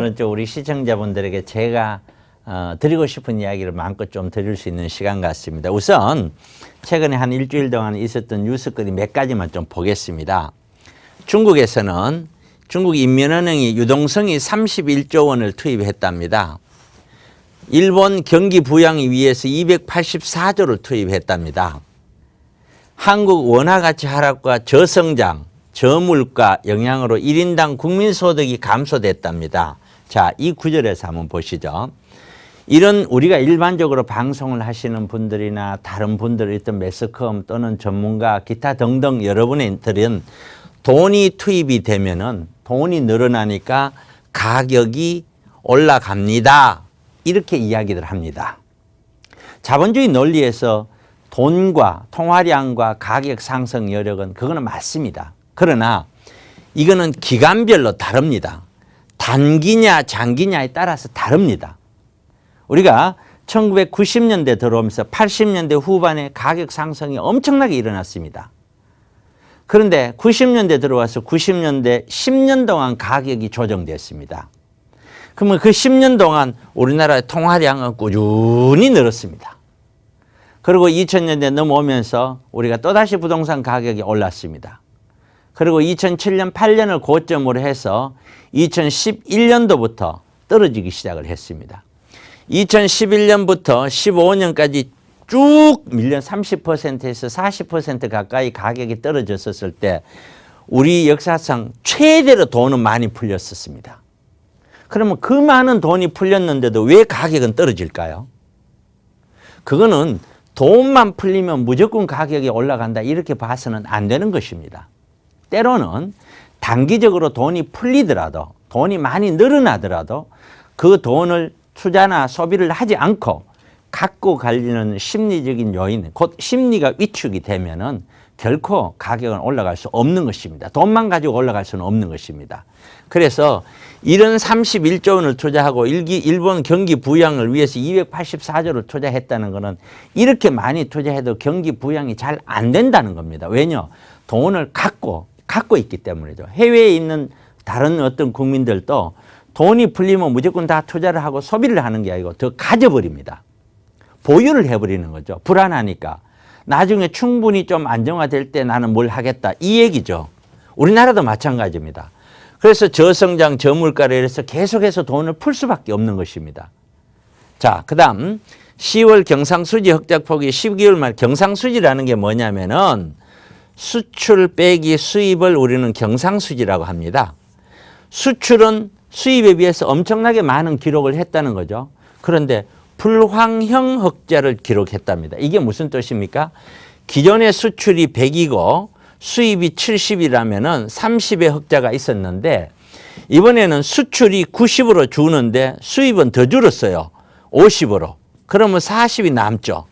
오늘은 좀 우리 시청자분들에게 제가 드리고 싶은 이야기를 마음껏 좀 드릴 수 있는 시간 같습니다. 우선 최근에 한 일주일 동안 있었던 뉴스거리 몇 가지만 좀 보겠습니다. 중국에서는 중국 인민은행이 유동성이 31조 원을 투입했답니다. 일본 경기 부양을 위해서 284조를 투입했답니다. 한국 원화가치 하락과 저성장, 저물가 영향으로 1인당 국민소득이 감소됐답니다. 자, 이 구절에서 한번 보시죠. 이런 우리가 일반적으로 방송을 하시는 분들이나 다른 분들 있던 매스컴 또는 전문가 기타 등등 여러분들은 돈이 투입이 되면은 돈이 늘어나니까 가격이 올라갑니다. 이렇게 이야기를 합니다. 자본주의 논리에서 돈과 통화량과 가격 상승 여력은 그거는 맞습니다. 그러나 이거는 기간별로 다릅니다. 단기냐 장기냐에 따라서 다릅니다. 우리가 1990년대 들어오면서 80년대 후반에 가격 상승이 엄청나게 일어났습니다. 그런데 90년대 들어와서 90년대 10년 동안 가격이 조정됐습니다. 그러면 그 10년 동안 우리나라의 통화량은 꾸준히 늘었습니다. 그리고 2000년대 넘어오면서 우리가 또다시 부동산 가격이 올랐습니다. 그리고 2007년, 8년을 고점으로 해서 2011년도부터 떨어지기 시작을 했습니다. 2011년부터 15년까지 쭉 밀려 30%에서 40% 가까이 가격이 떨어졌었을 때 우리 역사상 최대로 돈은 많이 풀렸었습니다. 그러면 그 많은 돈이 풀렸는데도 왜 가격은 떨어질까요? 그거는 돈만 풀리면 무조건 가격이 올라간다 이렇게 봐서는 안 되는 것입니다. 때로는 단기적으로 돈이 풀리더라도 돈이 많이 늘어나더라도 그 돈을 투자나 소비를 하지 않고 갖고 가려는 심리적인 요인, 곧 심리가 위축이 되면은 결코 가격은 올라갈 수 없는 것입니다. 돈만 가지고 올라갈 수는 없는 것입니다. 그래서 이런 31조 원을 투자하고 일본 경기 부양을 위해서 284조를 투자했다는 것은 이렇게 많이 투자해도 경기 부양이 잘 안 된다는 겁니다. 왜냐? 돈을 갖고 있기 때문이죠. 해외에 있는 다른 어떤 국민들도 돈이 풀리면 무조건 다 투자를 하고 소비를 하는 게 아니고 더 가져버립니다. 보유를 해버리는 거죠. 불안하니까. 나중에 충분히 좀 안정화될 때 나는 뭘 하겠다. 이 얘기죠. 우리나라도 마찬가지입니다. 그래서 저성장, 저물가를 해서 계속해서 돈을 풀 수밖에 없는 것입니다. 자, 그 다음 10월 경상수지 흑자폭이 12개월 말 경상수지라는 게 뭐냐면은 수출 빼기 수입을 우리는 경상수지라고 합니다. 수출은 수입에 비해서 엄청나게 많은 기록을 했다는 거죠. 그런데 불황형 흑자를 기록했답니다. 이게 무슨 뜻입니까? 기존의 수출이 100이고 수입이 70이라면은 30의 흑자가 있었는데 이번에는 수출이 90으로 주는데 수입은 더 줄었어요. 50으로. 그러면 40이 남죠.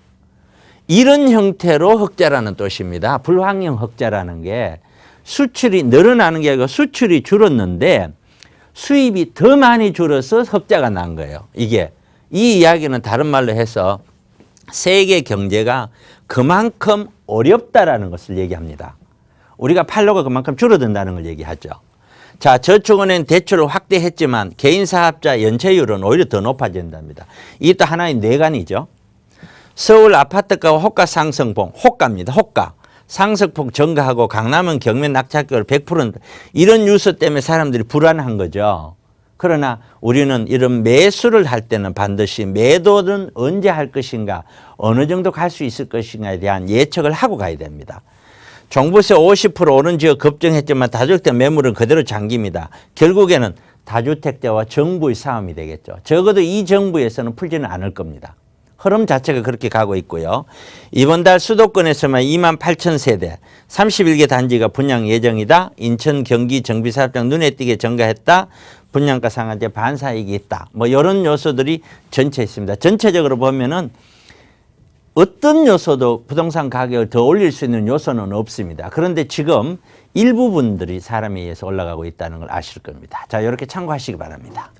이런 형태로 흑자라는 뜻입니다. 불황형 흑자라는 게 수출이 늘어나는 게 아니고 수출이 줄었는데 수입이 더 많이 줄어서 흑자가 난 거예요. 이 이야기는 다른 말로 해서 세계 경제가 그만큼 어렵다라는 것을 얘기합니다. 우리가 팔로가 그만큼 줄어든다는 걸 얘기하죠. 자, 저축은행 대출을 확대했지만 개인 사업자 연체율은 오히려 더 높아진답니다. 이것도 하나의 뇌관이죠. 서울 아파트가 호가 상승폭, 호가입니다. 호가. 상승폭 증가하고 강남은 경매 낙찰율 100%. 이런 뉴스 때문에 사람들이 불안한 거죠. 그러나 우리는 이런 매수를 할 때는 반드시 매도는 언제 할 것인가, 어느 정도 갈 수 있을 것인가에 대한 예측을 하고 가야 됩니다. 종부세 50% 오른 지역 급증했지만 다주택 매물은 그대로 잠깁니다. 결국에는 다주택자와 정부의 싸움이 되겠죠. 적어도 이 정부에서는 풀지는 않을 겁니다. 흐름 자체가 그렇게 가고 있고요. 이번 달 수도권에서만 28,000세대 31개 단지가 분양 예정이다. 인천, 경기, 정비사업장 눈에 띄게 증가했다. 분양가 상한제 반사이익이 있다. 뭐 이런 요소들이 전체 있습니다. 전체적으로 보면은 어떤 요소도 부동산 가격을 더 올릴 수 있는 요소는 없습니다. 그런데 지금 일부분들이 사람에 의해서 올라가고 있다는 걸 아실 겁니다. 자, 이렇게 참고하시기 바랍니다.